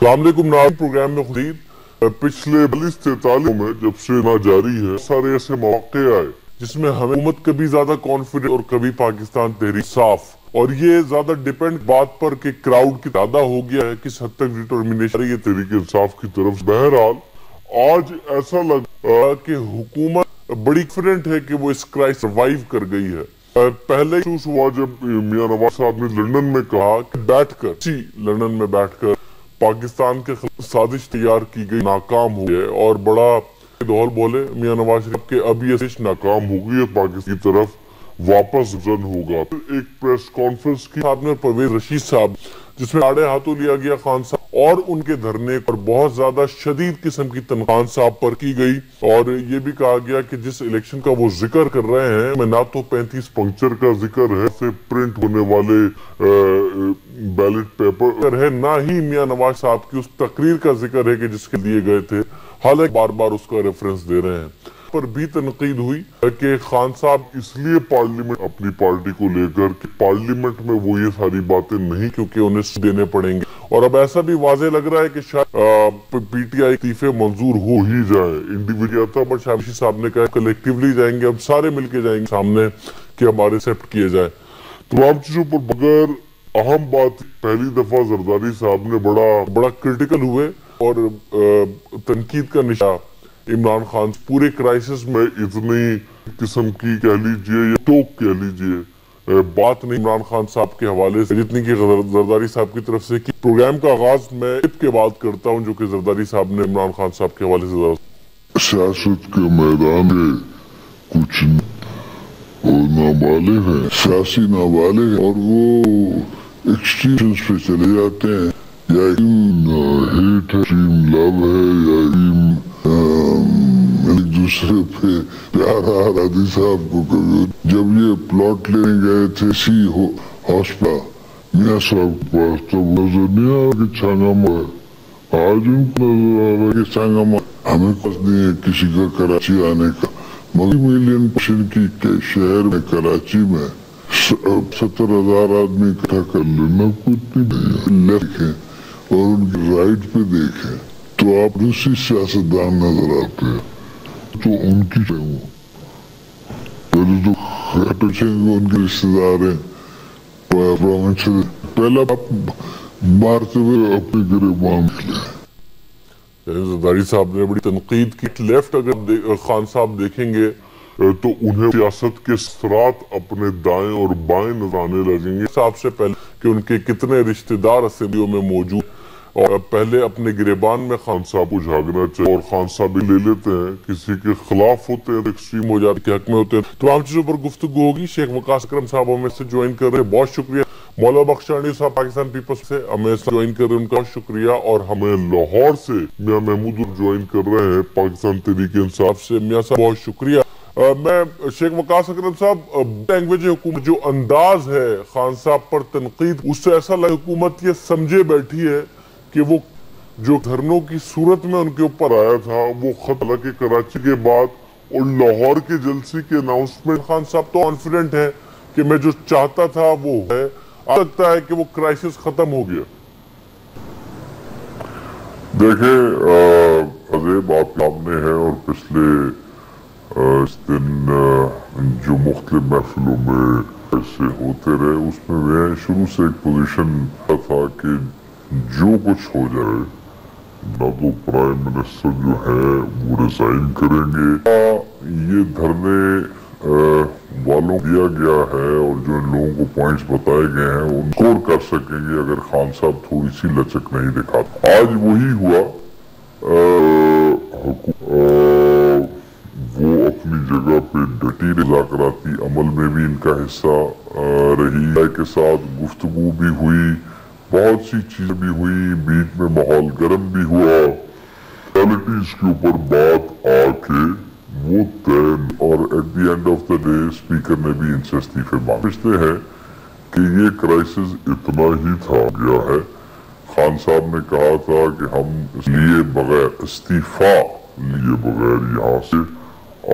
السلام علیکم ناظرین، پروگرام میں خدید پچھلے 42-43 میں جب سے نہ جاری ہے سارے ایسے مواقع آئے جس میں ہمیں حکومت کبھی زیادہ کانفیڈنٹ اور کبھی پاکستان تحریک صاف، اور یہ زیادہ ڈیپینڈ بات پر کہ کراؤڈ کی زیادہ ہو گیا ہے کس حد تک ڈٹرمنیشن یہ تحریک انصاف کی طرف. بہرحال آج ایسا لگا کہ حکومت بڑی کانفیڈنٹ ہے کہ وہ اس کرائسس سروائیو کر گئی ہے. پہلے محسوس ہوا جب میاں نواز صاحب نے لندن میں کہا کہ لندن میں بیٹھ کر پاکستان کے خلاف سازش تیار کی گئی ناکام ہو گئی، اور بڑا دول بولے میاں نواز شریف کہ اب یہ سازش ناکام ہو گئی ہے، پاکستان کی طرف واپس زن ہوگا. ایک پریس کانفرنس کی ساتھ میں پرویز رشید صاحب جس میں آڑے ہاتھوں لیا گیا خان صاحب اور ان کے دھرنے پر بہت زیادہ شدید قسم کی تنقید خان صاحب پر کی گئی، اور یہ بھی کہا گیا کہ جس الیکشن کا وہ ذکر کر رہے ہیں میں نہ تو 35 پنکچر کا ذکر ہے سے پرنٹ ہونے والے بیلٹ پیپر ہے، نہ ہی میاں نواز صاحب کی اس تقریر کا ذکر ہے کہ جس کے دیے گئے تھے، حالانکہ بار بار اس کا ریفرنس دے رہے ہیں. پر بھی تنقید ہوئی کہ خان صاحب اس لیے پارلیمنٹ اپنی پارٹی کو لے کر کہ پارلیمنٹ میں وہ یہ ساری باتیں نہیں کیونکہ انہیں دینے پڑیں گے، اور اب ایسا بھی واضح لگ رہا ہے کہ شاید پی ٹی آئی استعفے منظور ہو ہی جائے. انڈیویڈول تھا بٹ شاہد صاحب نے کہا کلیکٹیولی جائیں گے، ہم سارے مل کے جائیں گے سامنے کہ ہمارے ایکسیپٹ کیے جائے. تمام چیزوں پر بغیر اہم بات پہلی دفعہ زرداری صاحب نے بڑا کرٹیکل ہوئے اور تنقید کا نشانہ عمران خان پورے کرائسس میں اتنی قسم کی کہہ لیجئے یا ٹوک کہہ لیجئے بات نہیں عمران خان صاحب کے حوالے سے جتنی کہ زرداری صاحب کی طرف سے کی. پروگرام کا آغاز میں ٹپ کے بات کرتا ہوں جو کہ زرداری صاحب نے عمران خان صاحب کے حوالے سے. سیاست کے میدان میں کچھ نابالغ ہیں، سیاسی نابالغ ہیں، اور وہ ایکسٹریمز پہ چلے جاتے ہیں، یا ہیٹ ہے، ایکسٹریم لو ہے، یا ایک دوسرے پہ پیارا حادی صاحب کو کبھی. جب یہ پلاٹ لینے گئے تھے سی ہاسپٹل میاں صاحب کے پاس تو نظر نہیں آ رہا کہ چھانگا مار، آج ان کو نظر آ رہا کہ چھانگا مار. ہمیں پاس نہیں ہے کسی کا کراچی آنے کا، مگر ملین پرسن کی شہر میں کراچی میں 70,000 آدمی اکٹھا کر لینا کچھ نہیں. دیکھیں اور ان کی رائٹ پہ دیکھیں تو آپ روسی سیاستدان نظر آتے ہیں، تو ان کی پہلے تو ان کے رشتہ دار ہیں پہلا آپ مارتے ہوئے اپنے گریبان نکلے. زرداری صاحب نے بڑی تنقید کی. لیفٹ اگر خان صاحب دیکھیں گے تو انہیں سیاست کے سرات اپنے دائیں اور بائیں نظر آنے لگیں گے. صاحب سے پہلے کہ ان کے کتنے رشتہ دار اسمبلیوں میں موجود، اور پہلے اپنے گریبان میں خان صاحب کو جھاگنا چاہیے، اور خان صاحب بھی لے لیتے ہیں کسی کے خلاف ہوتے ہیں ایکسٹریم ہو جاتے کے حق میں ہوتے ہیں. تمام چیزوں پر گفتگو ہوگی. شیخ وقاص اکرم صاحب ہمیں سے جوائن کر رہے ہیں، بہت شکریہ. مولانا بخشانی صاحب پاکستان پیپلز سے ہمیں جوائن کر رہے ہیں، ان کا شکریہ. اور ہمیں لاہور سے میاں محمود جوائن کر رہے ہیں پاکستان تحریک انصاف سے. میاں صاحب بہت شکریہ. میں شیخ وقاص اکرم صاحب لینگویج حکومت جو انداز ہے خان صاحب پر تنقید، اس سے ایسا لگا حکومت یہ سمجھے بیٹھی ہے کہ وہ جو دھرنوں کی صورت میں ان کے اوپر آیا تھا وہ خط حالانکہ کراچی کے بعد اور لاہور کے جلسے کے اناؤنسمنٹ خان صاحب تو کانفیڈنٹ ہے کہ میں جو چاہتا تھا وہ ہے. لگتا ہے کہ وہ کرائسس ختم ہو گیا. دیکھیں عزیب آپ سامنے ہے، اور پچھلے اس دن جو مختلف محفلوں میں ایسے ہوتے رہے اس میں میں شروع سے ایک پوزیشن تھا کہ جو کچھ ہو جائے نہ تو پرائم منسٹر جو ہے وہ ریزائن کریں گے، یہ دھرنے والوں دیا گیا ہے اور جو ان لوگوں کو پوائنٹس بتائے گئے ہیں ان سکور کر سکیں گے اگر خان صاحب تھوڑی سی لچک نہیں دکھاتے. آج وہی ہوا. وہ اپنی جگہ پہ ڈٹی مذاکراتی عمل میں بھی ان کا حصہ رہی، کے ساتھ گفتگو بھی ہوئی، بہت سی چیزیں بھی ہوئی، بیچ میں ماحول گرم بھی ہوا، ریالٹیز کے اوپر بات آ کے وہ اور at the end of the day speaker نے بھی ان سے استعفے مانگتے ہیں کہ یہ کرائسس اتنا ہی تھا گیا ہے. خان صاحب نے کہا تھا کہ ہم لیے بغیر استعفا لیے بغیر یہاں سے،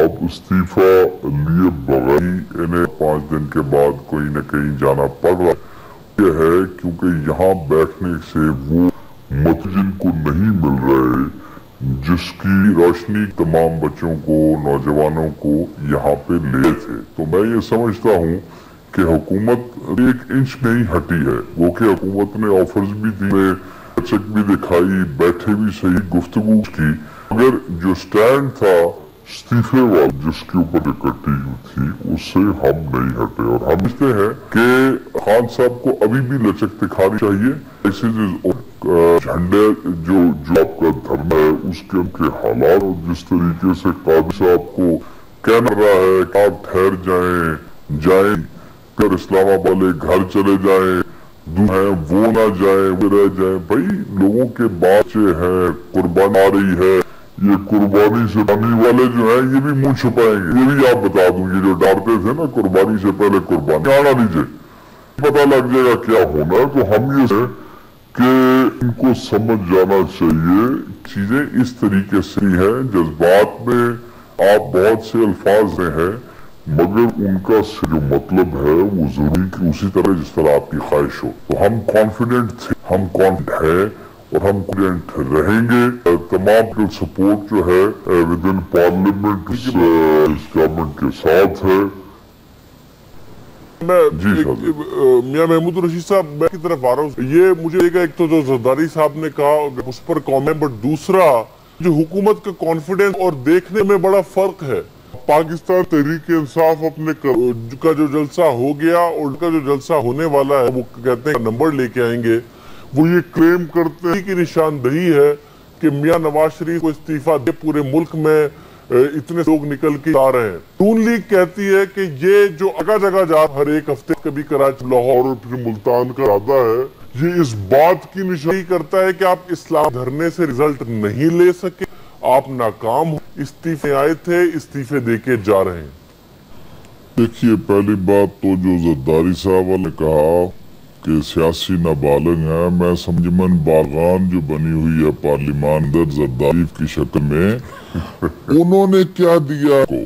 اب استعفا لیے بغیر ہی انہیں 5 دن کے بعد کوئی نہ کہیں جانا پڑ رہا. یہ ہے کیونکہ یہاں بیٹھنے سے وہ مت جن کو نہیں مل رہے، جس کی روشنی تمام بچوں کو، نوجوانوں کو یہاں پہ لے تھے۔ تو میں یہ سمجھتا ہوں کہ حکومت ایک انچ نہیں ہٹی ہے، وہ کہ حکومت نے آفرز بھی دیے، چیک بھی دکھائی، بیٹھے بھی صحیح، گفتگو کی، مگر جو سٹینڈ تھا استعفے والا جس کے اوپر اکٹھی ہوئی تھی، اس سے ہم نہیں ہٹے، اور ہم سمجھتے ہیں کہ خان صاحب کو ابھی بھی لچک دکھانی چاہیے۔ ایسے جھنڈے جو آپ کا دھرنا ہے اس کے حالات، اور جس طریقے سے قاضی صاحب کو کہہ رہا ہے کہ آپ ٹھہر جائیں کر اسلام آباد والے گھر چلے جائیں، وہ نہ جائیں، وہ رہ جائیں۔ بھائی لوگوں کے بچے ہیں، قربانی آ رہی ہے، یہ قربانی سے آنے والے جو ہیں یہ بھی منہ چھپائیں گے۔ یہ بھی آپ بتا دوں، یہ جو ڈارتے تھے نا قربانی سے پہلے قربانی آنا دیجیے، پتہ لگ جائے گا کیا ہونا ہے۔ تو ہم یہ ہے کہ ان کو سمجھ جانا چاہیے، چیزیں اس طریقے سے ہیں، جذبات میں آپ بہت سے الفاظ ہیں، مگر ان کا جو مطلب ہے وہ ضروری کہ اسی طرح جس طرح آپ کی خواہش ہو۔ تو ہم کانفیڈنٹ تھے، ہم کانفیڈنٹ ہیں، اور ہم کانفیڈنٹ رہیں گے۔ تمام سپورٹ جو ہے ود ان پارلیمنٹ اس گورنمنٹ کے ساتھ ہے۔ میاں محمود رشید صاحب میں کی طرف آ رہا ہوں، یہ مجھے ایک تو جو زرداری صاحب نے کہا اس پر کامنٹ، بٹ دوسرا جو حکومت کا کانفیڈنس اور دیکھنے میں بڑا فرق ہے۔ پاکستان تحریک انصاف اپنے کا جو جلسہ ہو گیا اور ان کا جو جلسہ ہونے والا ہے، وہ کہتے ہیں نمبر لے کے آئیں گے، وہ یہ کلیم کرتے ہیں کہ نشاندہی ہے کہ میاں نواز شریف کو استعفیٰ دے، پورے ملک میں اتنے لوگ نکل کے آ رہے ہیں۔ نون لیگ کہتی ہے کہ یہ جو جگہ جا ہر ایک ہفتے کبھی کراچی، لاہور اور پھر ملتان کا ارادہ ہے، یہ اس بات کی نشانی کرتا ہے کہ آپ اسلام دھرنے سے رزلٹ نہیں لے سکے، آپ ناکام ہو، استعفے آئے تھے، استعفے دے کے جا رہے ہیں۔ دیکھیے پہلی بات تو جو زرداری صاحب نے کہا کہ سیاسی نابالغ ہیں، میں سمجھمن باغان جو بنی ہوئی ہے پارلیمان اندر زرداری کی شکل میں، انہوں نے کیا دیا کو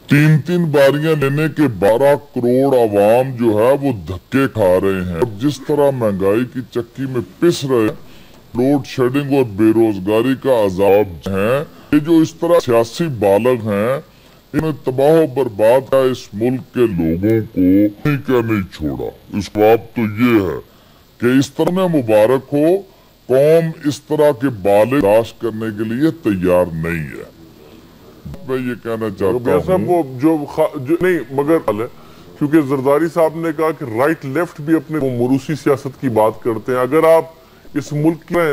تین باریاں لینے کے 12 کروڑ عوام جو ہے وہ دھکے کھا رہے ہیں، اور جس طرح مہنگائی کی چکی میں پس رہے، لوڈ شیڈنگ اور بے روزگاری کا عذاب ہیں، یہ جو اس طرح سیاسی بالغ ہیں، انہیں تباہ و برباد کا اس ملک کے لوگوں کو نہیں چھوڑا۔ اس جواب تو یہ ہے کہ اس طرح میں مبارک ہو، قوم اس طرح کے بالغ تلاش کرنے کے لیے تیار نہیں ہے۔ میں یہ کہنا چاہتا ہوں نہیں مگر کیونکہ زرداری صاحب نے کہا کہ رائٹ لیفٹ بھی اپنے موروثی سیاست کی بات کرتے ہیں، اگر آپ اس ملک میں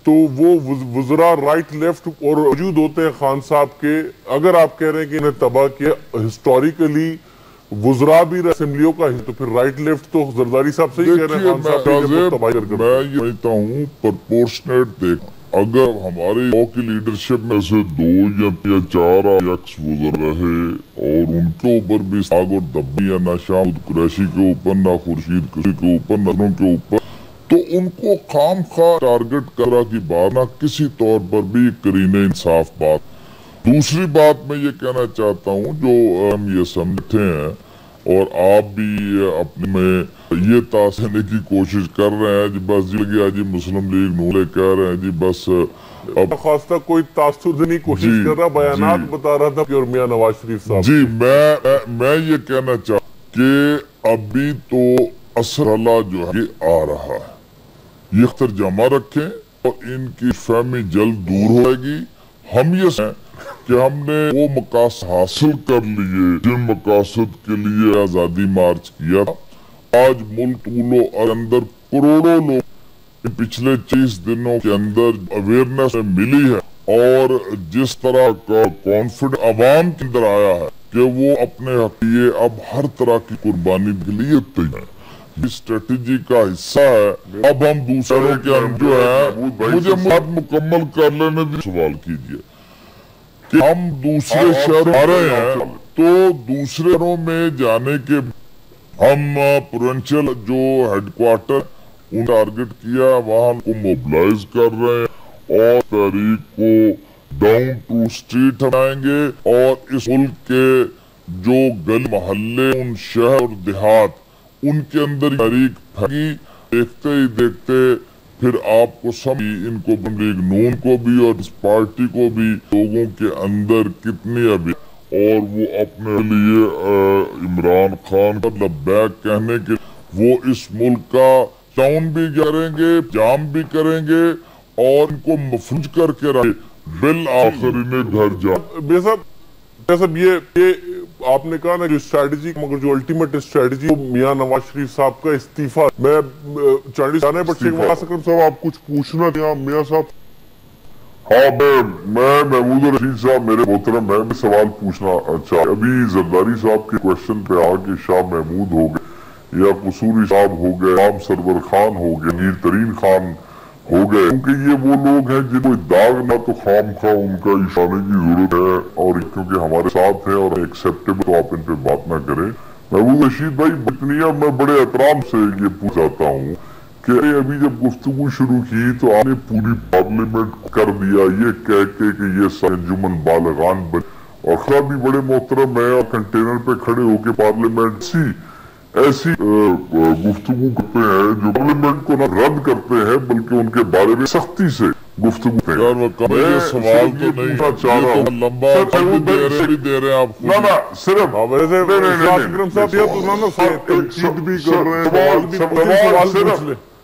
تو وہ وزراء رائٹ لیفٹ اور موجود ہوتے ہیں خان صاحب کے، اگر آپ کہہ رہے ہیں کہ انہیں تباہ کیا ہسٹوریکلی وزراء بھی اسمبلیوں کا، تو پھر رائٹ لیفٹ تو زرداری صاحب سے ہی کہہ رہے ہیں خان صاحب کی۔ میں یہ سمجھتا ہوں پرپورشنیٹ دیکھ، اگر ہماری کی لیڈرشپ میں سے 2 یا 4 ایکس وزر رہے اور ان کے اوپر بھی ساگ اور دبی یا نہ شاہد قریشی کے اوپر، نہ خورشید کسی کے اوپر، نظروں کے اوپر، تو ان کو خام خواہ ٹارگٹ کرا کی بات نہ کسی طور پر بھی قرین انصاف بات۔ دوسری بات میں یہ کہنا چاہتا ہوں، جو ہم یہ سمجھتے ہیں اور آپ بھی اپنے میں یہ تاثرنے کی کوشش کر رہے ہیں، جی بس جی مسلم لیگ نولے کہہ رہے ہیں، جی بس خواستہ کوئی تاثر دینی کوشش کر رہا، بیانات بتا رہا تھا اور میاں نواز شریف صاحب۔ جی میں یہ کہنا چاہتا کہ ابھی تو اثر اللہ جو ہے یہ آ رہا ہے، یہ اختر جمع رکھیں اور ان کی فہمی جلد دور ہوئے گی۔ ہم یہ سمجھیں کہ ہم نے وہ مقاصد حاصل کر لیے جن مقاصد کے لیے آزادی مارچ کیا تھا۔ آج ملک اندر کروڑوں لوگ پچھلے 30 دنوں کے اندر اویئرنس ملی ہے، اور جس طرح کا کانفیڈنس عوام کے اندر آیا ہے کہ وہ اپنے حقیقے اب ہر طرح کی قربانی کے لیے تیار ہیں۔ یہ اسٹریٹجی کا حصہ ہے۔ اب ہم دوسروں کے جو ہے، مجھے بات مکمل کر لینے دی، سوال کیجئے کہ ہم دوسرے شہروں آ رہے ہیں، تو دوسرے شہروں میں جانے کے ہم پروونشل جو ہیڈ کوارٹر ان ٹارگٹ کیا، وہاں کو موبلائز کر رہے ہیں اور تحریک کو ڈاؤن ٹو سٹریٹ ہٹائیں گے، اور اس ملک کے جو گلی محلے، ان شہر اور دیہات، ان کے اندر تحریک پھیلی، دیکھتے ہی دیکھتے پھر آپ کو سب ان کو لیگ نون کو بھی اور اس پارٹی کو بھی لوگوں کے اندر کتنی ابھی اور وہ اپنے لیے عمران خان کا لبیک کہنے کے وہ اس ملک کا ٹاؤن بھی کریں گے جام بھی کریں گے اور ان کو مفلوج کر کے رہے بالآخر انہیں گھر بے صاحب یہ آپ نے کہا نا جو اسٹریٹجی مگر جو الٹیمیٹ اسٹریٹجی میاں نواز شریف صاحب کا استعفیٰ میں چانڈی جانے بٹ شیخ وقاص اکرم صاحب آپ کچھ پوچھنا تھا میاں صاحب؟ ہاں میں محمود رشید صاحب میرے محترم میں سوال پوچھنا چاہتا ابھی زرداری صاحب کے کوشچن پہ آ کے شاہ محمود ہو گئے یا قصوری صاحب ہو گئے رام سرور خان ہو گئے میر ترین خان ہو گئے کیونکہ یہ وہ لوگ ہیں جن کو داغ نہ تو خام خواہ ان کا اشانے کی ضرورت ہے اور کیونکہ ہمارے ساتھ ہیں اور ایکسیپٹیبل تو آپ ان پہ بات نہ کریں محمود رشید بھائی اتنی میں بڑے احترام سے یہ پوچھاتا ہوں کہ ابھی جب گفتگو شروع کی تو آپ نے پوری پارلیمنٹ کر دیا یہ کہہ کے کہ یہ انجمن بالغان بن اور خدا بھی بڑے محترم ہے اور کنٹینر پہ کھڑے ہو کے پارلیمنٹ ایسی گفتگو کرتے ہیں جو پارلیمنٹ کو نہ رد کرتے ہیں بلکہ ان کے بارے میں سختی سے گفتگو کرتے ہیں میں سوال تو نہیں چاہ رہا ہوں لمبا دے رہے ہیں آپ نہ صرف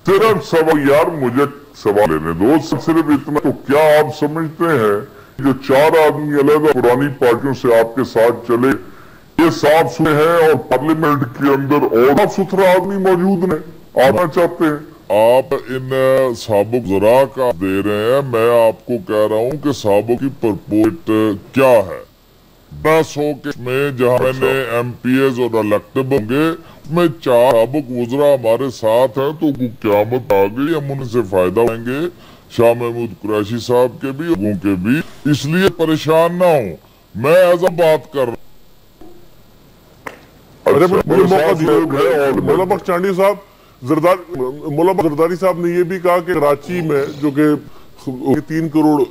صرف سوال یار مجھے سوال لینے دو صرف اتنا تو کیا آپ سمجھتے ہیں جو 4 آدمی علیحدہ پرانی پارٹیوں سے آپ کے ساتھ چلے یہ صاف ستھرے ہیں اور پارلیمنٹ کے اندر اور صاف ستھرا آدمی موجود ہیں آنا چاہتے ہیں آپ ان سابق ذرا کا دے رہے ہیں میں آپ کو کہہ رہا ہوں کہ سابق کی پرپوٹ کیا ہے 10 میں جہاں میں نے ایم پی ایز اور الیکٹیو ہوں گے میں 4 سابق وزراء ہمارے ساتھ ہیں تو قیامت آ گئی ہم ان سے فائدہ لیں گے شاہ محمود قریشی صاحب کے بھی لوگوں کے بھی اس لیے پریشان نہ ہوں میں ایسا بات کر رہا ہوں مولا بخش چانڈی صاحب مولا بخش زرداری صاحب نے یہ بھی کہا کہ کراچی میں جو کہ 3 کروڑ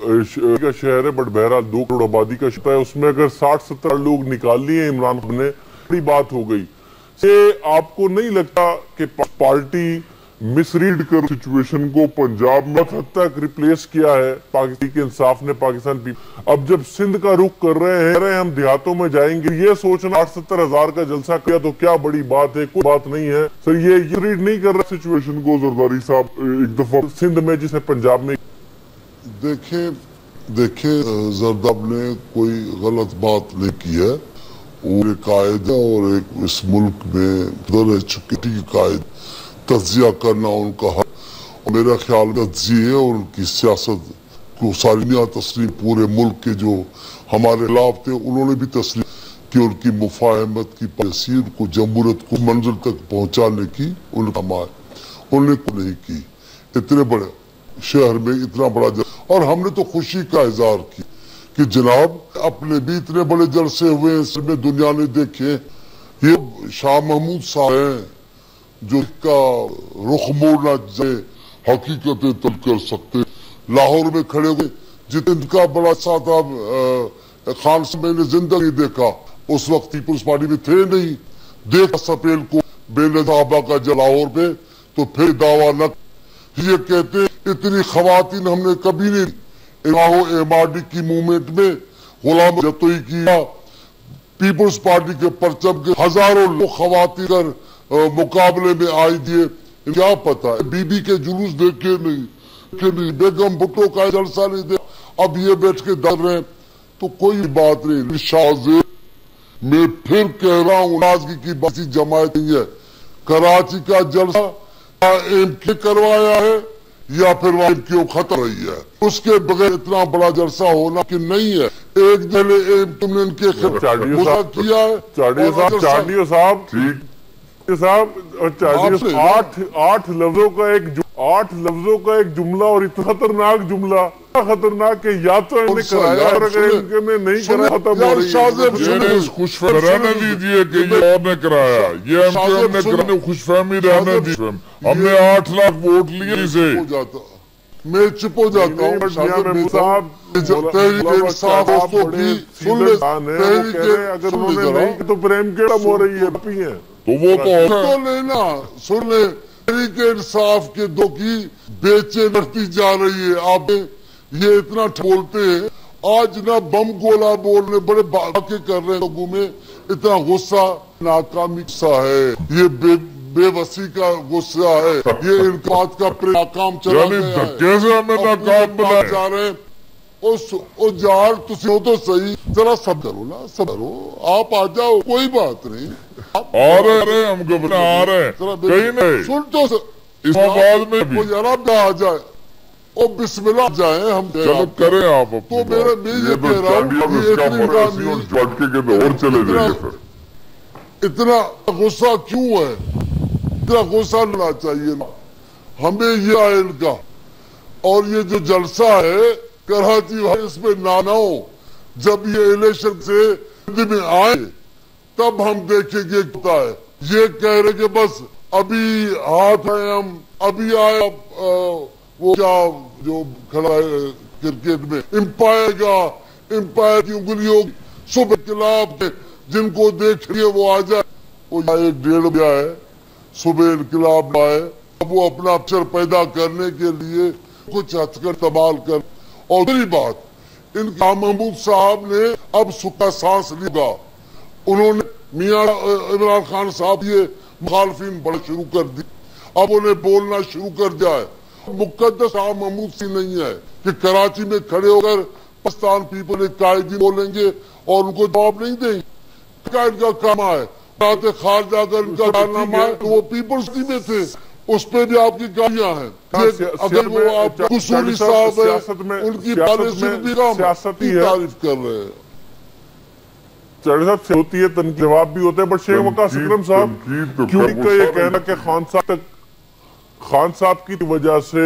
کا شہر ہے بٹ بہرحال 2 کروڑ آبادی کا شہر ہے اس میں اگر 60-70 لوگ نکال لیے عمران خان نے بڑی بات ہو گئی آپ کو نہیں لگتا کہ پارٹی مس ریڈ کر سچویشن کو پنجاب میں حد تک ریپلیس کیا ہے پاکستان کے انصاف نے پاکستان اب جب سندھ کا رخ کر رہے ہیں ہم دیہاتوں میں جائیں گے یہ سوچنا 60-70 ہزار کا جلسہ کیا تو کیا بڑی بات ہے کوئی بات نہیں ہے سر یہ ریڈ نہیں کر رہا سچویشن کو زرداری صاحب ایک دفعہ سندھ میں جسے پنجاب میں دیکھیں زرداب نے کوئی غلط بات نہیں کی ہے وہ ایک قائد ہے اور ایک اس ملک میں رہ چکی قائد تجزیہ کرنا ان کا حق میرا خیال تجزیہ اور ان کی سیاست کو ساری تسلیم پورے ملک کے جو ہمارے خلاف تھے انہوں نے بھی تسلیم کہ ان کی مفاہمت کی تاثیر کو جمہوریت کو منزل تک پہنچانے کی ان کا انہوں نے کو نہیں کی اتنے بڑے شہر میں اتنا بڑا اور ہم نے تو خوشی کا اظہار کی کہ جناب اپنے بھی اتنے بڑے جلسے ہوئے اس میں دنیا نے دیکھے یہ شاہ محمود صاحب ہیں جو کا رخ موڑنا جائے حقیقتیں تل کر سکتے لاہور میں کھڑے ہوئے جتن کا بڑا ساتھ خان سے میں نے زندگی دیکھا اس وقت پیپلز پارٹی میں تھے نہیں دیکھا سپیل کو بے نظابہ کا لاہور پہ تو پھر دعویٰ نہ یہ کہتے اتنی خواتین ہم نے کبھی نہیں ایم آر ڈی کی موومنٹ میں غلام جتوئی کیا پیپلز پارٹی کے پرچم کے ہزاروں لوگ خواتین مقابلے میں آئی دیے کیا پتا ہے بی بی کے جلوس دیکھے نہیں بیگم بھٹو کا جلسہ نہیں دیکھا اب یہ بیٹھ کے ڈر رہے ہیں تو کوئی بات نہیں شاہزے میں پھر کہہ رہا ہوں نازگی کی باسی جماعت نہیں ہے کراچی کا جلسہ ایم کے کروایا ہے یا پھر وہ ایم کیوں ختم رہی ہے اس کے بغیر اتنا بڑا جلسہ ہونا کہ نہیں ہے ایک دل ایم تم نے ان کے خلاف کیا ہے چاڑیو صاحب ٹھیک صاحب 8 لفظوں کا ایک جملہ اور اتنا خطرناک جملہ خطرناک کہ یا تو انہیں کرایا اور اگر ان نے نہیں کرایا ختم ہو رہی ہے خوش رہنے دیجئے کہ یہ اور نے کرایا یہ ہم نے کرانے خوش فہمی رہنے دیجئے ہم نے 8 لاکھ ووٹ لیے سے میں چپ ہو جاتا ہوں تحریک انصاف دوستوں کی سن لے اگر انہوں نے نہیں تو پریم کیڑا ہو رہی ہے تو وہ تو لینا سن لے تحریک انصاف کے دو کی بیچے بڑھتی جا رہی ہے. آپ یہ اتنا بولتے ہیں, آج نہ بم گولا بولنے بڑے واقع کر رہے ہیں لوگوں میں, اتنا غصہ ناکامی سا ہے, یہ بے بسی کا غصہ ہے, یہ انقلاب کا ناکام چلا گیا ہے, کیسے ہمیں ناکام بنا جا رہے ہیں. اس یار تسی ہو تو صحیح, ذرا سب کرو نا, سب کرو, آپ آ جاؤ, کوئی بات نہیں, آ رہے ہم گھبرا آ رہے ہیں کہیں نہیں, سن تو اس بعد میں بھی ذرا آ جائے اور بسم اللہ جائیں ہم. چلو کریں آپ تو میرا میں یہ کہہ رہا ہوں اتنا غصہ کیوں ہے, اتنا غصہ لینا چاہیے ہمیں یہ ہے ان کا. اور یہ جو جلسہ ہے کراچی والے, اس میں نہ ہو, جب یہ الیکشن سے میں آئے تب ہم دیکھیں گے کیا ہے. یہ کہہ رہے کہ بس ابھی ہاتھ آئے ہم, ابھی آئے وہ کیا جو کھڑا ہے کرکٹ میں امپائر کی انگلیوں صبح انقلاب کے جن کو دیکھ لیے وہ آ جائے. وہ 1.5 بجے ہے, صبح انقلاب آئے, اب وہ اپنا افسر پیدا کرنے کے لیے کچھ ہتھ کر استعمال کر. اور دوسری بات, ان محمود صاحب نے اب سکھا سانس لیا, انہوں نے میاں عمران خان صاحب یہ مخالفین بڑھ شروع کر دی, اب انہیں بولنا شروع کر دیا ہے. مقدس شاہ محمود سی نہیں ہے کہ کراچی میں کھڑے ہو کر پاکستان پیپل ایک قائدین بولیں گے اور ان کو جواب نہیں دیں گے. ان کا کام ہے خارجہ اگر ان کا کارنامہ ہے تو وہ پیپلز میں تھے, اس پہ بھی آپ کی گالیاں ہیں. اگر وہ آپ قصوری صاحب ہیں ان کی پالیسی بھی تعریف کر رہے ہیں. چڑھ صاحب سے ہوتی ہے تنقید, جواب بھی ہوتے ہیں, بٹ شیخ وقاص اکرم صاحب کیوں کا یہ کہنا کہ خان صاحب کی وجہ سے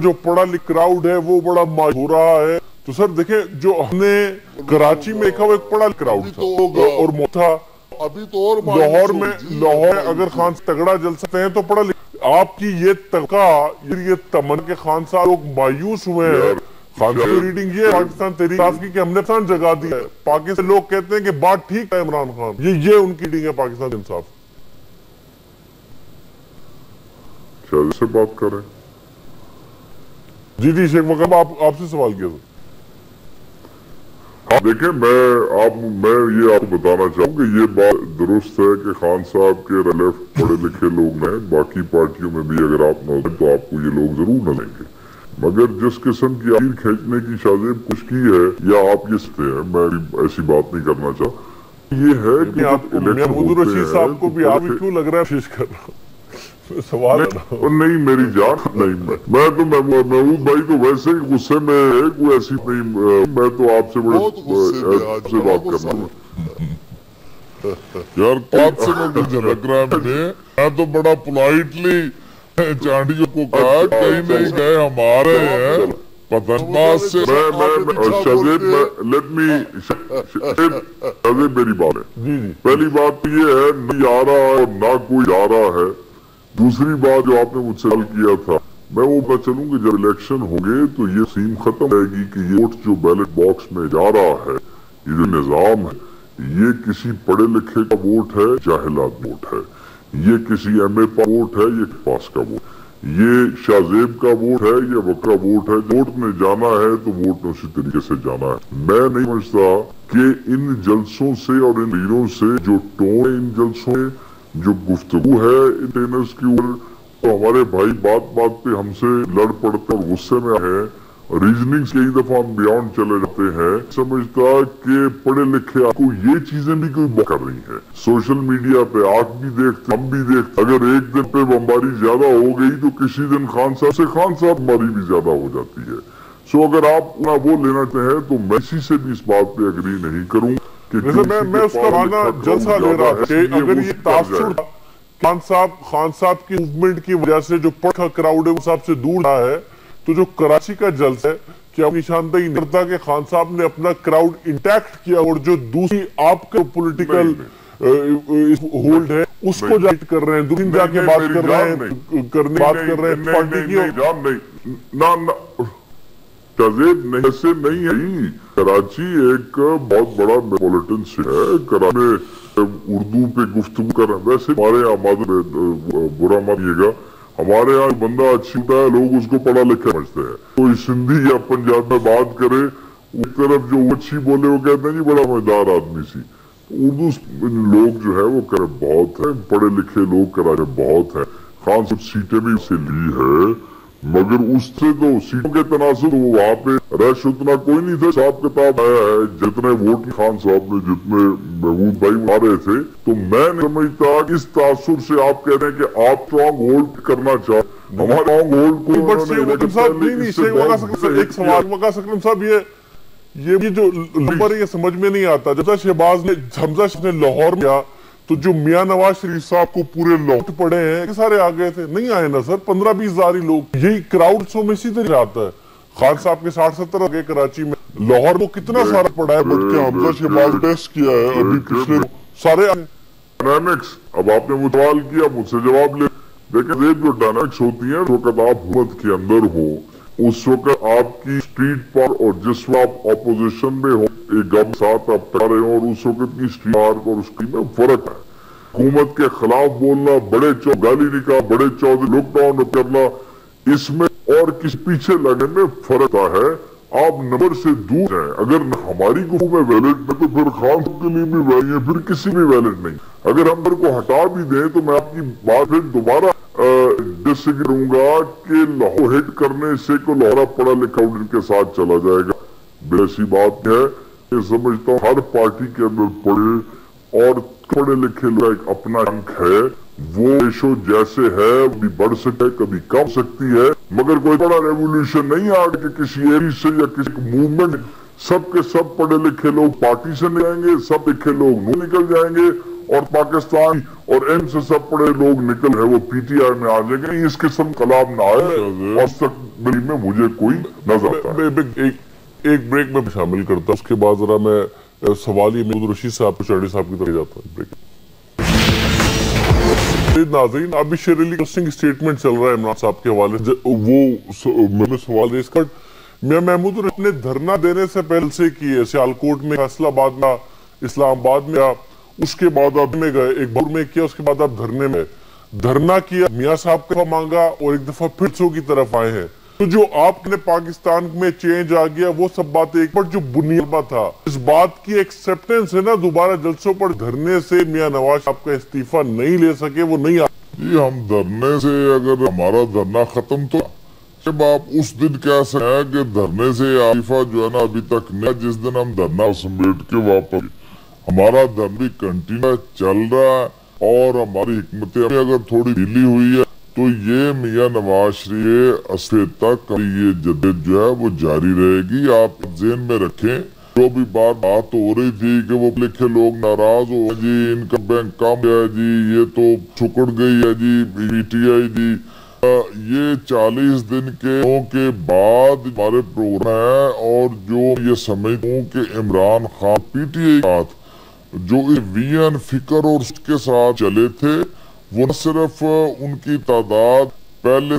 جو پڑھا لکھ کراؤڈ ہے وہ بڑا مایوس ہو رہا ہے. تو سر دیکھیں جو ہم نے کراچی میں دیکھا وہ ایک پڑھا لکھ کراؤڈ تھا اور تھا, ابھی تو اور لاہور اگر خان سے تگڑا جل سکتے ہیں تو پڑھا لکھ. آپ کی یہ تقا, یہ تمن کے خان صاحب لوگ مایوس ہوئے ہیں. خان صاحب کی ریڈنگ یہ پاکستان تحریک انصاف کی کہ ہم نے پاکستان جگا دیا ہے, پاکستان لوگ کہتے ہیں کہ بات ٹھیک ہے عمران خان, یہ ان کی ریڈنگ ہے پاکستان انصاف. سے بات کریں. جی جی شیخ وقاص آپ سے سوال کیا تھا. دیکھیں میں یہ آپ کو بتانا چاہوں کہ یہ بات درست ہے کہ خان صاحب کے لیفٹ پڑھے لکھے لوگ ہیں, باقی پارٹیوں میں بھی اگر آپ نہ تو آپ کو یہ لوگ ضرور نہ لیں گے, مگر جس قسم کی آخر کھینچنے کی شاہزیب کچھ کی ہے یا آپ یہ ستے ہیں, میں ایسی بات نہیں کرنا چاہتا. یہ ہے کہ آپ محمود رشید صاحب کو بھی آپ کیوں لگ رہا ہے کوشش کر رہا ہوں سوال نہیں میری جان نہیں, میں تو محمود بھائی تو ویسے ہی غصے میں ہے, کوئی ایسی نہیں, میں تو آپ سے بڑے آپ سے بات کرنا ہوں یار. بات سے مجھے لگ رہا ہے میں تو بڑا پولائٹلی چانڈیوں کو کہا کہیں نہیں گئے ہم آ رہے ہیں پتنباز سے. میری بات ہے, پہلی بات یہ ہے نہیں آ رہا اور نہ کوئی آ رہا ہے. دوسری بات جو آپ نے مجھ سے سوال کیا تھا, میں وہ بتا چلوں کہ جب الیکشن ہوں گے تو یہ سیم ختم رہے گی کہ یہ ووٹ جو بیلٹ باکس میں جا رہا ہے, یہ جو نظام ہے, یہ کسی پڑھے لکھے کا ووٹ ہے, جاہلات ووٹ ہے, یہ کسی ایم اے کا ووٹ ہے, یہ پاس کا ووٹ, یہ شاہزیب کا ووٹ ہے, یہ وکرا ووٹ ہے. ووٹ میں جانا ہے تو ووٹ میں اسی طریقے سے جانا ہے. میں نہیں سمجھتا کہ ان جلسوں سے اور ان لیڈروں سے جو ٹون ہے ان جلسوں میں, جو گفتگو ہے انٹرنرز کی اوپر, تو ہمارے بھائی بات بات پہ ہم سے لڑ پڑتے اور غصے میں ہیں, ریزننگ کئی دفعہ ہم بیانڈ چلے جاتے ہیں. سمجھتا کہ پڑھے لکھے آپ کو یہ چیزیں بھی کوئی بات کر رہی ہیں. سوشل میڈیا پہ آپ بھی دیکھتے ہم بھی دیکھتے, اگر ایک دن پہ بمباری زیادہ ہو گئی تو کسی دن خان صاحب بمباری بھی زیادہ ہو جاتی ہے. سو اگر آپ وہ لینا چاہیں تو میں اسی سے بھی اس بات پہ اگری نہیں کروں. میں اس کا معنی جلسہ لے رہا تھا کہ اگر یہ تاثر خان صاحب کی موومنٹ کی وجہ سے جو پڑھا کراؤڈ ہے وہ صاحب سے دور رہا ہے, تو جو کراچی کا جلسہ ہے کیا نشاندہی نہیں کرتا کہ خان صاحب نے اپنا کراؤڈ انٹیکٹ کیا, اور جو دوسری آپ کا پولیٹیکل ہولڈ ہے اس کو جائٹ کر رہے ہیں, دورین جا کے بات کر رہے ہیں پارٹی کی. شاہزیب نہیں ایسے نہیں ہے. کراچی ایک بہت بڑا میٹروپولیٹن ہے, کراچی میں اردو پہ گفتگو کر رہے ہیں. ویسے ہمارے برا مانیے گا ہمارے یہاں بندہ اچھی ہوتا ہے لوگ اس کو پڑھا لکھا سمجھتے ہیں. کوئی سندھی یا پنجاب میں بات کرے ایک طرف جو اچھی بولے وہ کہتے ہیں جی بڑا سمجھدار آدمی سی. اردو لوگ جو ہے وہ کرے بہت ہیں, پڑھے لکھے لوگ کراچی بہت ہیں. خان صاحب سیٹیں بھی سے لی ہے مگر اس سے تو سیٹوں کے تناسب وہاں پہ رش اتنا کوئی نہیں تھا. حساب کتاب آیا ہے جتنے ووٹ خان صاحب نے جتنے محمود بھائی آ رہے تھے تو میں نہیں سمجھتا اس تاثر سے آپ کہہ رہے ہیں کہ آپ اسٹرانگ ہولڈ کرنا چاہتے. ہمارا اسٹرانگ ہولڈ کو ایک سوال مکا سکرم صاحب یہ جو نمبر یہ سمجھ میں نہیں آتا. جب شہباز نے حمزہ شریف نے لاہور میں کیا تو جو میاں نواز شریف صاحب کو پورے لوٹ پڑے ہیں سارے آ گئے تھے, نہیں آئے نا سر. 15-20 ہزار لوگ, یہی کراؤڈ سو میں اسی طرح آتا ہے. خان صاحب کے 60-70 آگے کراچی میں, لاہور کو کتنا سارا پڑا ہے. بلکہ حمزہ شہباز ٹیسٹ کیا ہے ابھی پچھلے سارے ڈائنامکس. اب آپ نے مجھ سوال کیا مجھ سے جواب لے. دیکھیں یہ جو ڈائنامکس ہوتی ہیں اس وقت آپ حکومت کے اندر ہو اس وقت آپ کی اسٹریٹ پر اور جس وقت آپ اپوزیشن میں ہو ایک گم ساتھ آپ ٹکرا رہے ہو اور اس وقت کی اسٹریٹ پارک اور اس کی میں فرق ہے. حکومت کے خلاف بولنا, بڑے گالی نکال, بڑے چودھری لاک ڈاؤن کرنا, اس میں اور کسی پیچھے لگنے میں فرق ہے. آپ نمبر سے دور ہیں. اگر ہماری گفتگو میں ویلڈ ہے تو پھر خان کے لیے بھی ویلڈ ہے, پھر کسی بھی ویلڈ نہیں. اگر ہم پر کو ہٹا بھی دیں تو میں آپ کی بات پھر دوبارہ ڈس کروں گا کہ لاہور ہٹ کرنے سے کو لاہورا پڑھا لکھا ان کے ساتھ چلا جائے گا. ایسی بات ہے کہ سمجھتا ہوں ہر پارٹی کے اندر پڑھے اور پڑھے لکھے لوگ ایک اپنا انک ہے. وہ ریشو جیسے ہے کبھی بڑھ سکے کبھی کم سکتی ہے مگر کوئی بڑا ریولیوشن نہیں آ کہ کسی ایری سے یا کسی موومنٹ سب کے سب پڑھے لکھے لوگ پارٹی سے نہیں آئیں گے, سب لکھے لوگ نو نکل جائیں گے اور پاکستان اور ان سے سب پڑے لوگ نکل ہے وہ پی ٹی آئی میں آ جائیں گے. اس قسم کلام نہ آئے اور مستقبل میں مجھے کوئی نظر آتا. ایک بریک میں شامل کرتا ہوں, اس کے بعد ذرا میں سوال یہ محمود رشید صاحب چڑی صاحب کی طرف جاتا ہوں. بریک. ناظرین ابھی شیرلی انٹرسٹنگ اسٹیٹمنٹ چل رہا ہے عمران صاحب کے حوالے سے. وہ میں نے سوال ریز کر میاں محمود نے دھرنا دینے سے پہلے سے کیے سیالکوٹ میں, فیصل آباد میں, اسلام آباد میں, اس کے بعد آپ میں گئے, ایک بور میں کیا, اس کے بعد آپ دھرنے میں دھرنا کیا, میاں صاحب کا مانگا اور ایک دفعہ پھر سو کی طرف آئے ہیں. تو جو آپ نے پاکستان میں چینج آ گیا وہ سب باتیں ایک پر جو بنیاد تھا اس بات کی ایکسپٹنس ہے نا. دوبارہ جلسوں پر دھرنے سے میاں نواز صاحب کا استعفیٰ نہیں لے سکے, وہ نہیں جی ہم دھرنے سے اگر ہمارا دھرنا ختم تو جب آپ اس دن کہہ سکتے ہیں کہ دھرنے سے استعفیٰ جو ہے نا ابھی تک نہیں, جس دن ہم دھرنا سمیٹ کے واپس ہمارا دھرنا بھی کنٹینیو چل رہا ہے اور ہماری حکمت اگر تھوڑی ڈھیلی ہوئی ہے تو یہ میاں نواز شریف استعفے تک یہ جدید جو ہے وہ جاری رہے گی. آپ ذہن میں رکھیں جو بھی بات ہو رہی تھی کہ وہ لکھے لوگ ناراض ہو جی ان کا بینک کم ہے جی یہ تو چھکڑ گئی ہے جی پی ٹی آئی جی, یہ 40 دن کے بعد ہمارے پروگرام ہے اور جو یہ سمجھتا ہوں کہ Imran Khan P T I ساتھ جو وین فکر اور اس کے ساتھ چلے تھے وہ نہ صرف ان کی تعداد پہلے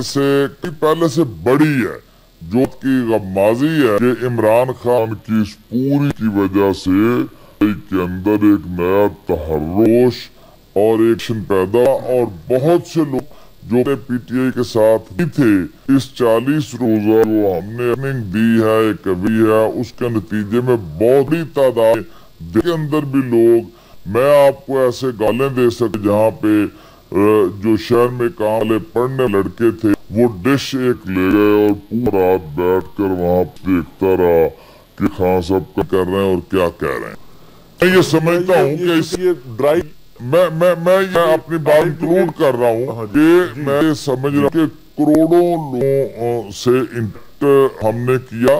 سے بڑی ہے, جو کی غمازی ہے کہ عمران خان کی اس پوری کی وجہ سے کے اندر ایک نیا تحرش اور ایکشن پیدا اور بہت سے لوگ جو پی ٹی آئی کے ساتھ ہی تھے اس 40 روزہ جو ہم نے ارننگ دی ہے کبھی ہے اس کے نتیجے میں بہت بڑی تعداد کے اندر بھی لوگ, میں آپ کو ایسے گالیں دے سکتے جہاں پہ جو شہر میں کام والے پڑھنے لڑکے تھے وہ ڈش ایک لے گئے اور پورا رات بیٹھ کر وہاں دیکھتا رہا کہ خان صاحب کیا کر رہے ہیں اور کیا کہہ رہے ہیں. میں یہ سمجھتا ہوں کہ میں یہ اپنی بات انکلوڈ کر رہا ہوں کہ میں یہ سمجھ رہا ہوں کہ کروڑوں لوگوں سے ہم نے کیا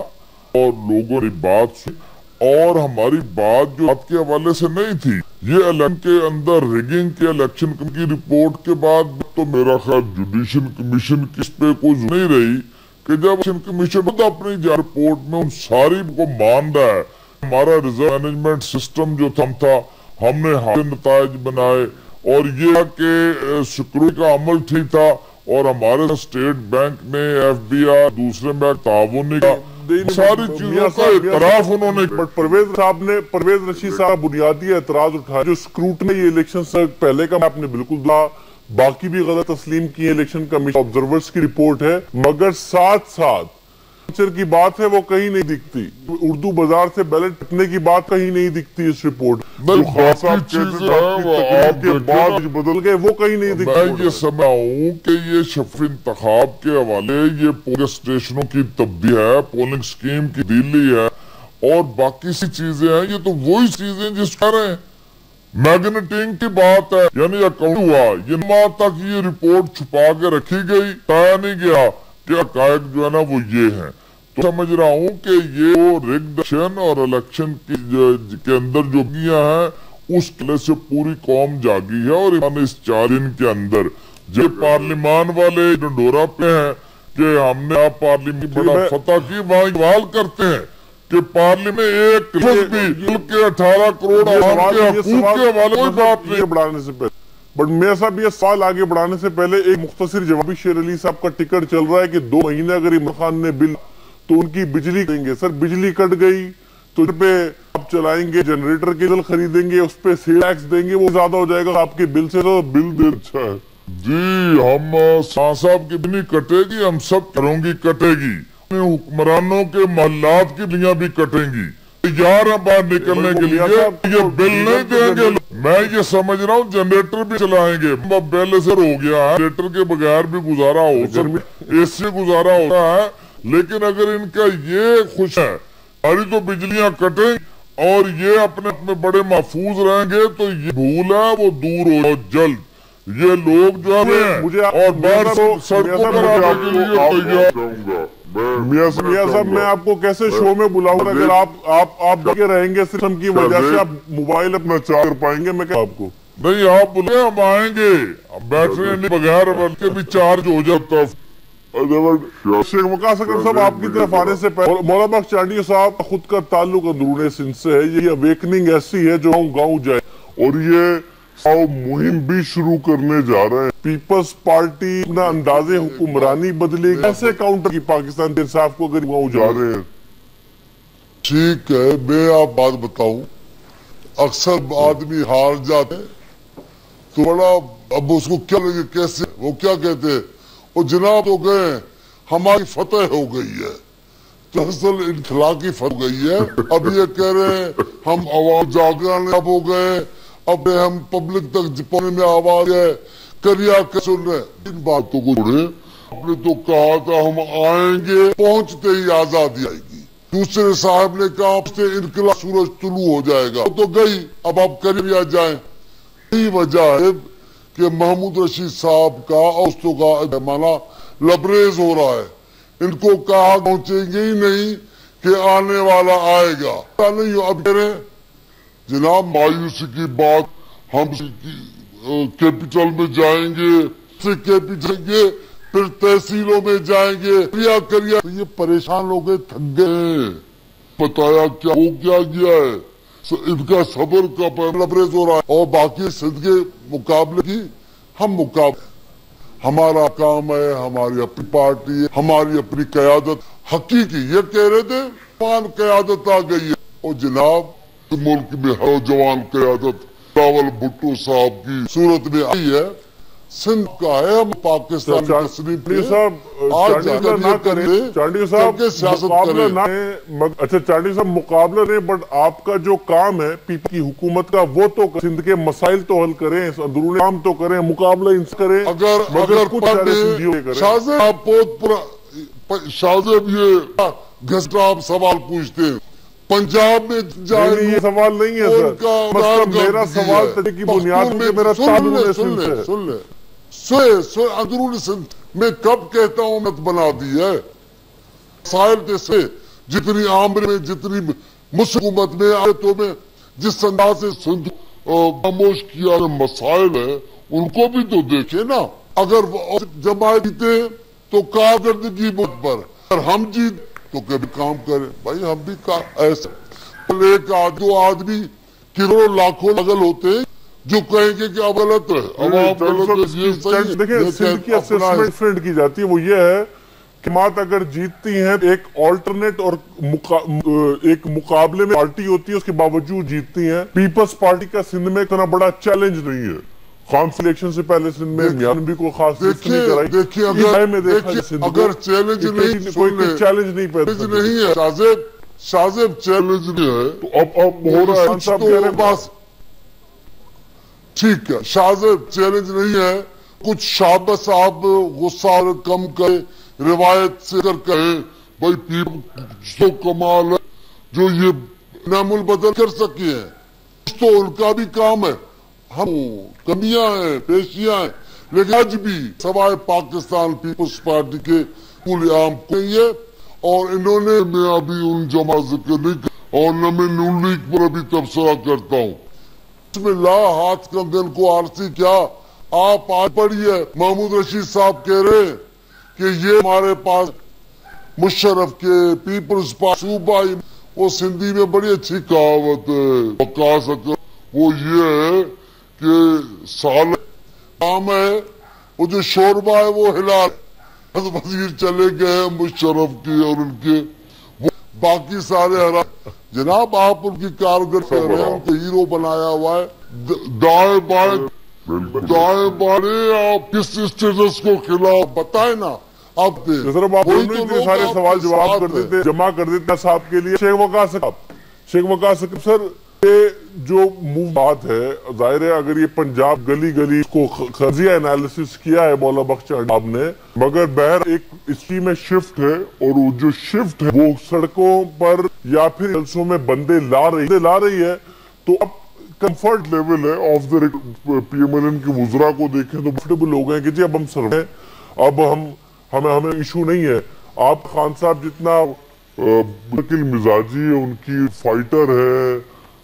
اور لوگوں نے بات سنی اور ہماری بات جو آپ کے حوالے سے نہیں تھی. یہ الیکشن کے اندر ریگنگ کے الیکشن کی رپورٹ کے بعد تو میرا خیال جوڈیشل کمیشن کس پہ کوئی نہیں رہی کہ جب الیکشن کمیشن خود اپنی رپورٹ میں ان ساری کو مان رہا ہے ہمارا ریزرو مینجمنٹ سسٹم جو تھا ہم نے حاصل نتائج بنائے اور یہ کہ سیکورٹی کا عمل ٹھیک تھا اور ہمارے اسٹیٹ بینک نے ایف بی آئی دوسرے بینک تعاون نے ساری چیزوں کا اعتراف انہوں نے. پرویز رشید صاحب بنیادی اعتراض اٹھایا جو سکروٹنی یہ الیکشن سے پہلے کا آپ نے بالکل باقی بھی غلط تسلیم کی ہے الیکشن کمیشن آبزرورز کی رپورٹ ہے، مگر ساتھ ساتھ کی بات ہے وہ کہیں نہیں دکھتی، اردو بازار سے بیلٹ کٹنے کی بات کہیں نہیں دکھتی اس رپورٹ جو خاص آپ کے بعد بدل گئے وہ کہیں نہیں دکھتی۔ میں یہ سمجھا ہوں کہ یہ شفاف انتخاب کے حوالے یہ پولنگ اسٹیشنوں کی تبدیلی ہے، پولنگ سکیم کی تبدیلی ہے اور باقی سی چیزیں ہیں، یہ تو وہی چیزیں جس کر رہے ہیں میگنیٹنگ کی بات ہے، یعنی اکاؤنٹ ہوا یہ ماہ تک یہ رپورٹ چھپا کے رکھی گئی، بتایا نہیں گیا کہ حقائق جو ہے نا وہ یہ ہیں۔ تو سمجھ رہا ہوں کہ یہ ریگڈیشن اور الیکشن کے اندر جو کیا ہے اس قلعے سے پوری قوم جاگی ہے، اور اس 4 دن کے اندر جب پارلیمان والے ڈنڈورا پہ ہیں کہ ہم نے آپ پارلیمان بڑا فتح کی، وہاں سوال کرتے ہیں کہ پارلیمنٹ میں ایک لفظ بھی بلکہ 18 کروڑ عوام کے حقوق کے حوالے کوئی بات نہیں بڑھانے سے پہلے۔ بٹ میرا صاحب یہ سوال آگے بڑھانے سے پہلے ایک مختصر جوابی شیر علی صاحب کا ٹکٹ چل رہا ہے کہ 2 مہینے اگر عمران خان نے بل تو ان کی بجلی دیں گے۔ سر بجلی کٹ گئی تو ان پہ آپ چلائیں گے، جنریٹر کے بل خریدیں گے، اس پہ ٹیکس دیں گے، وہ زیادہ ہو جائے گا آپ کے بل سے، تو بل دے اچھا ہے۔ جی ہم صاحب کی بھی نہیں کٹے گی، ہم سب گھروں کی کٹے گی، حکمرانوں کے محلات کی بلیاں بھی کٹیں گی، تیار ہیں باہر نکلنے کے لیے، یہ بل نہیں دیں گے۔ میں یہ سمجھ رہا ہوں جنریٹر بھی چلائیں گے، پہلے سے ہو گیا ہے جنریٹر کے بغیر بھی گزارا ہو سکتا، اس سے گزارا ہوتا ہے، لیکن اگر ان کا یہ خوش ہے ہماری تو بجلیاں کٹیں اور یہ اپنے اپنے بڑے محفوظ رہیں گے تو یہ بھول ہے وہ دور ہو جلد۔ یہ لوگ جو ہیں اور باہر سڑکوں پر آنے کے لیے تیار ہوں گا۔ میاں صاحب میں آپ کو کیسے شو میں بلاؤں گا اگر آپ ڈگے رہیں گے سسٹم کی وجہ سے، آپ موبائل اپنا چارج کر پائیں گے؟ میں کہا آپ کو نہیں، آپ بولے ہم آئیں گے، بیٹری بغیر بلکہ بھی چارج ہو جاتا۔ شیخ وقاص اکرم صاحب آپ کی طرف آنے سے پہلے مولانا بخش چانڈی صاحب خود کا تعلق اندرون سندھ سے ہے، یہ اویکننگ ایسی ہے جو گاؤں جائے، اور یہ مہم بھی شروع کرنے جا رہے ہیں۔ پیپلز پارٹی اپنا انداز حکمرانی بدلے گی، کیسے کاؤنٹر کی پاکستان انصاف کو اگر گاؤں جا رہے ہیں؟ ٹھیک ہے، میں آپ بات بتاؤں، اکثر آدمی ہار جاتے ہیں تو بڑا اب اس کو کیا لگے، کیسے وہ کیا کہتے ہیں وہ جناب ہو گئے ہماری فتح ہو گئی ہے، دراصل انخلا کی فتح ہو گئی ہے۔ اب یہ کہہ رہے ہیں ہم عوام جاگرن اب ہو گئے، اب ہم پبلک تک پہنچنے میں آواز ہے، کریا کر سن رہے ہیں۔ ان باتوں کو چھوڑیں، آپ نے تو کہا تھا ہم آئیں گے، پہنچتے ہی آزادی آئے گی۔ دوسرے صاحب نے کہا آپ سے انقلاب سورج طلوع ہو جائے گا، وہ تو گئی، اب آپ کریا جائیں۔ یہی وجہ ہے کہ محمود رشید صاحب کا دوستوں کا پیمانہ لبریز ہو رہا ہے، ان کو کہا پہنچیں گے ہی نہیں کہ آنے والا آئے گا، نہیں اب کہہ رہے جناب مایوسی کی بات، ہم کیپٹل میں جائیں گے، کیپٹل گے، پھر تحصیلوں میں جائیں گے، کریا یہ پریشان ہو گئے، تھک گئے، بتایا کیا ہو کیا گیا ہے، ان کا صبر کا لبریز ہو رہا ہے۔ اور باقی سندھ کے مقابلے کی ہم مقابلے، ہمارا کام ہے، ہماری اپنی پارٹی ہے، ہماری اپنی قیادت حقیقی، یہ کہہ رہے تھے قیادت آ گئی ہے، اور جناب ملک میں جوان قیادت راول بھٹو صاحب کی صورت میں آئی ہے، سندھ کا ہے، ہم پاکستان تسلیم پہ آج جاکر نہ کریں، چانڈی صاحب مقابلہ نہ ہے، اچھا چانڈی صاحب مقابلہ نہیں، بٹ آپ کا جو کام ہے پی پی کی حکومت کا وہ تو سندھ کے مسائل تو حل کریں، اندرونی کام تو کریں، مقابلہ ان سے کریں، اگر شاہزیب یہ گھسٹا آپ سوال پوچھتے ہیں پنجاب میں جائے، یہ سوال نہیں ہے سر، میرا سوال تجھے کی بنیاد میں میرا تعلق سندھ سے ہے۔ سن اندرونی سندھ میں کب کہتا ہوں مت بنا دی ہے، مسائل سے جتنی عامر میں جتنی حکومت میں آیتوں میں جس انداز سے سندھ خاموش کیا مسائل ہے ان کو بھی تو دیکھیں نا، اگر جماعت جیتے تو کارکردگی پر، اگر ہم جیت تو کبھی کام کریں، بھائی ہم بھی ایسے ایک دو آدمی کروڑوں لاکھوں لگل ہوتے ہیں جو کہیں گے کہ اب غلط ہے، عوام غلط ہے، یہ صحیح ہے۔ دیکھیں سندھ کی اسسمنٹ فرنٹ کی جاتی ہے، وہ یہ ہے کہ جماعت اگر جیتتی ہیں ایک آلٹرنیٹ اور ایک مقابلے میں پارٹی ہوتی ہے، اس کے باوجود جیتتی ہیں۔ پیپلز پارٹی کا سندھ میں اتنا بڑا چیلنج نہیں ہے، خان سلیکشن سے پہلے سندھ میں میاں نبی کو خاص لسٹ نہیں کرائی. دیکھیے اگر چیلنج نہیں کوئی چیلنج نہیں پیدا نہیں ہے شاہزیب چیلنج نہیں ہے تو اب ہو رہا ہے صاحب کہہ رہے ہیں بس ٹھیک ہے. شاہزیب چیلنج نہیں ہے. کچھ شہباز صاحب غصہ کم کرے روایت سے کہے بھائی تو کمال ہے جو یہ نام البدل کر سکے ہیں. تو ان کا بھی کام ہے. ہم کمیاں ہیں پیشیاں ہیں لیکن آج بھی سوائے پاکستان پیپلز پارٹی کے پورے عام کو نہیں ہے. اور انہوں نے میں ابھی ان جمع ذکر نہیں کر اور نہ میں نون لیگ پر ابھی تبصرہ کرتا ہوں. بسم اللہ ہاتھ کا دن کو عارضی کیا آپ آج پڑھیے. محمود رشید صاحب کہہ رہے ہیں کہ یہ ہمارے پاس مشرف کے پیپلز پارٹی صوبہ وہ سندھی میں بڑی اچھی کہاوت ہے. وہ یہ ہے کہ سال کام ہے وہ جو شوربہ ہے وہ ہلال وزیر چلے گئے مشرف کی اور ان کے باقی سارے حرام. جناب آپ ان کی کارگر کر رہے ہیں ان کو ہیرو بنایا ہوا ہے. دائیں بائیں آپ کس اسٹیٹس کو خلاف بتائیں نا. آپ سارے سوال جواب کر دیتے جمع کر دیتے صاحب کے لیے. شیخ وقاص صاحب سر یہ جو موو بات ہے ظاہر ہے اگر یہ پنجاب گلی گلی کو خرضیہ انالیسس کیا ہے مولا بخش صاحب نے مگر بہر ایک اس کی میں شفٹ ہے اور وہ جو شفٹ ہے وہ سڑکوں پر یا پھر جلسوں میں بندے لا رہی ہے. تو اب کمفرٹ لیول ہے of the P M L N کی وزراء کو دیکھیں تو کمفرٹیبل لوگ ہیں کہ جی اب ہم سر ہیں اب ہمیں ایشو نہیں ہے. آپ خان صاحب جتنا بکل مزاجی ان کی فائٹر ہے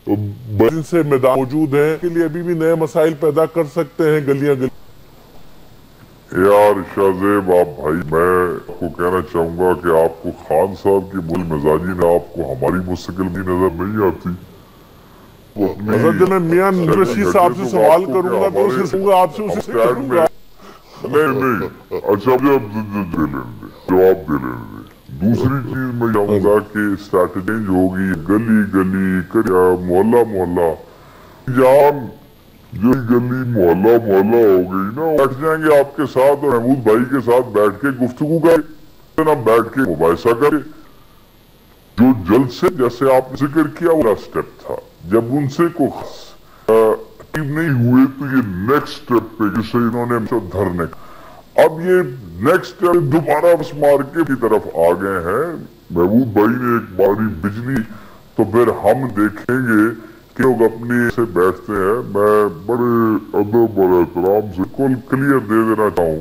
بدن سے میدان موجود ہیں کے لیے ابھی بھی نئے مسائل پیدا کر سکتے ہیں گلیاں یار شاہزیب آپ بھائی میں آپ کو کہنا چاہوں گا کہ آپ کو خان صاحب کی بل مزاجی نے آپ کو ہماری مستقل بھی نظر نہیں آتی. حضرت جب میں میاں رشید صاحب سے سوال کروں گا تو اسے سنوں گا آپ سے اسے کروں گا. نہیں اچھا جواب دے لیں گے. دوسری چیز میں چاہوں گا کہ اسٹریٹجی جو ہوگی گلی گلی محلہ جان جو گلی محلہ ہو گئی نا بیٹھ جائیں گے آپ کے ساتھ اور محمود بھائی کے ساتھ بیٹھ کے گفتگو کریں نا بیٹھ کے مباحثہ کریں. جو جلد سے جیسے آپ نے ذکر کیا وہ سٹیپ تھا جب ان سے کوئی نہیں ہوئے تو یہ نیکسٹ سٹیپ پہ جسے انہوں نے دھرنے اب یہ نیکسٹ دوبارہ بس مارکیٹ کی طرف آ گئے ہیں. محمود بھائی نے ایک باری بجلی تو پھر ہم دیکھیں گے کہ لوگ اپنے سے بیٹھتے ہیں. میں بڑے ادب اور احترام سے کلیئر دے دینا چاہوں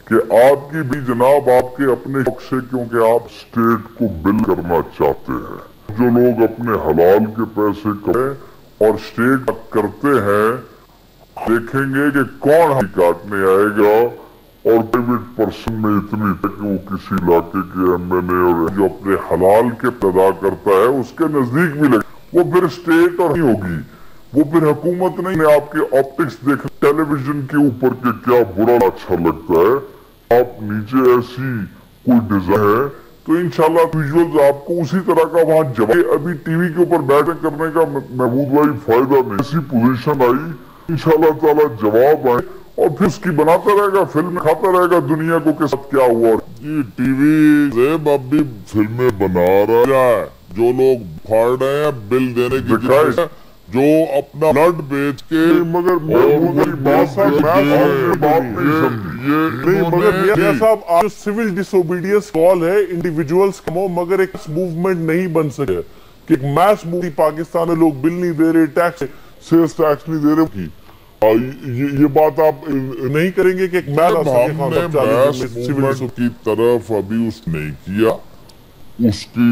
کہ آپ کی بھی جناب آپ کے اپنے شوق سے کیونکہ آپ اسٹیٹ کو بل کرنا چاہتے ہیں. جو لوگ اپنے حلال کے پیسے کمائیں اور اسٹیٹ کرتے ہیں دیکھیں گے کہ کون ہم کاٹنے آئے گا. اور پرائیویٹ پرسن میں اتنی تک کہ وہ کسی علاقے کے ایم ایل اے اور جو اپنے حلال کے ادا کرتا ہے اس کے نزدیک بھی لگے وہ پھر اسٹیٹ اور نہیں ہوگی وہ پھر حکومت نہیں. آپ کے آپٹکس دیکھ ٹیلی ویژن کے اوپر کے کیا برا اچھا لگتا ہے. آپ نیچے ایسی کوئی ڈیزائن ہے تو انشاءاللہ ویژولز آپ کو اسی طرح کا وہاں جواب ابھی ٹی وی کے اوپر بیٹھے کرنے کا محمود بھائی فائدہ نہیں. ایسی پوزیشن آئی انشاءاللہ تعالی جواب آئے اور پھر اس کی بناتا رہے گا فلم کھاتا رہے گا دنیا کو کہ سب کیا ہوا. جی ٹی وی اب بھی فلمیں بنا رہا ہے جو لوگ پھاڑ رہے ہیں بل دینے کی جو اپنا بلڈ بیچ کے مگر سول ڈس اوبیڈینس کال ہے انڈیویجولز کمو مگر ایک موومنٹ نہیں بن سکے کہ ایک میس مووی پاکستان میں لوگ بل نہیں دے رہے ٹیکس سیلز ٹیکس نہیں دے رہے. یہ بات آپ نہیں کریں گے کہ ایک ہم نے میس موومنٹ کی طرف ابھی اس نہیں کیا اس کی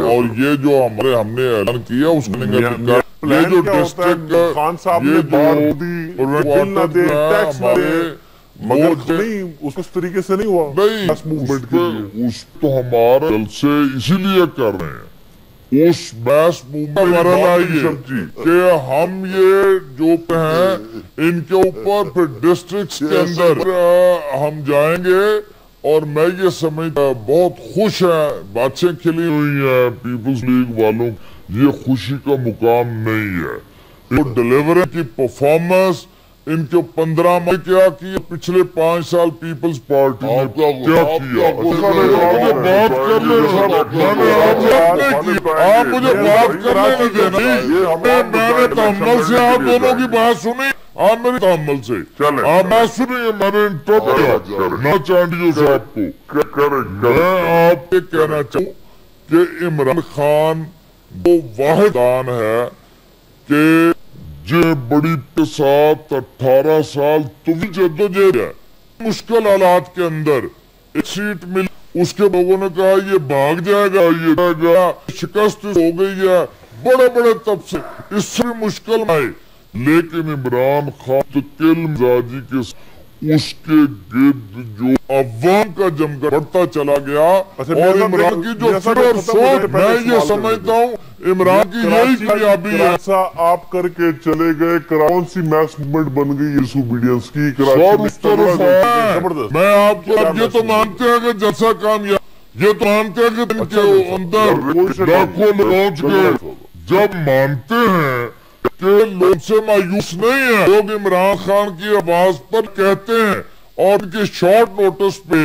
اور یہ جو ہم نے اعلان کیا اس نے یہ جو ڈسٹرکٹ خان صاحب نے بات دی بل نہ دے ٹیکس نہ دے مگر نہیں اس طریقے سے نہیں ہوا. نہیں اس تو ہمارا جلسے اسی لیے کر رہے ہیں اس میس موومنٹ آئیے کہ ہم یہ جو ہیں ان کے اوپر پھر ڈسٹرکٹس کے اندر ہم جائیں گے اور میں یہ سمجھتا بہت خوش ہیں باتیں کھلی ہوئی ہیں پیپلز لیگ والوں. یہ خوشی کا مقام نہیں ہے ڈلیوری کی پرفارمنس، ان کے 15 ماہ کیا کیا، پچھلے 5 سال پیپلز پارٹی نے کیا کیا، مجھے بات کرنے آپ مجھے بات کرنے نہیں دینا، میں نے تحمل سے آپ دونوں کی بات سنی، آپ میری تحمل سے آپ بات سنیے، میں نے انٹرپٹ کیا نہ چانڈیو صاحب کو، میں آپ کے کہنا چاہوں کہ عمران خان وہ واحد دان ہے کہ جو بڑی کے ساتھ 18 سال طویل جدوجہد ہے، مشکل حالات کے اندر ایک سیٹ ملی، اس کے لوگوں نے کہا یہ بھاگ جائے گا، یہ جائے گا، شکست ہو گئی ہے، بڑے بڑے تبصرے اس سے مشکل آئے، لیکن عمران خان تو کل مزاجی کے اس کے گرد جو عوام کا جمگھر بڑھتا چلا گیا، اور عمران کی جو فکر اور سوچ، میں یہ سمجھتا ہوں عمران کی یہی کامیابی ہے۔ ایسا آپ کر کے چلے گئے، کون سی میس موومنٹ بن گئی اس اوبیڈینس کی، سر اس طرف ہے، میں آپ کو اب یہ تو مانتے ہیں کہ جلسہ کامیاب، یہ تو مانتے ہیں کہ ان کے اندر لاکھوں لانچ گئے، جب مانتے ہیں کہ لوگ سے مایوس نہیں ہیں، لوگ عمران خان کی آواز پر کہتے ہیں، اور ان کے شارٹ نوٹس پہ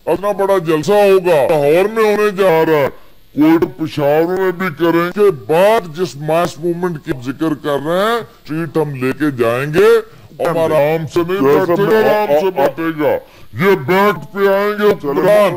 اتنا بڑا جلسہ ہوگا، لاہور میں ہونے جا رہا ہے، کوئٹہ پشاور میں بھی کریں کہ بعد جس ماس موومنٹ کی ذکر کر رہے ہیں، ٹریٹ ہم لے کے جائیں گے، اور آرام سے نہیں بیٹھے گا، آرام سے بیٹھے گا، یہ بیٹھ پہ آئیں گے عمران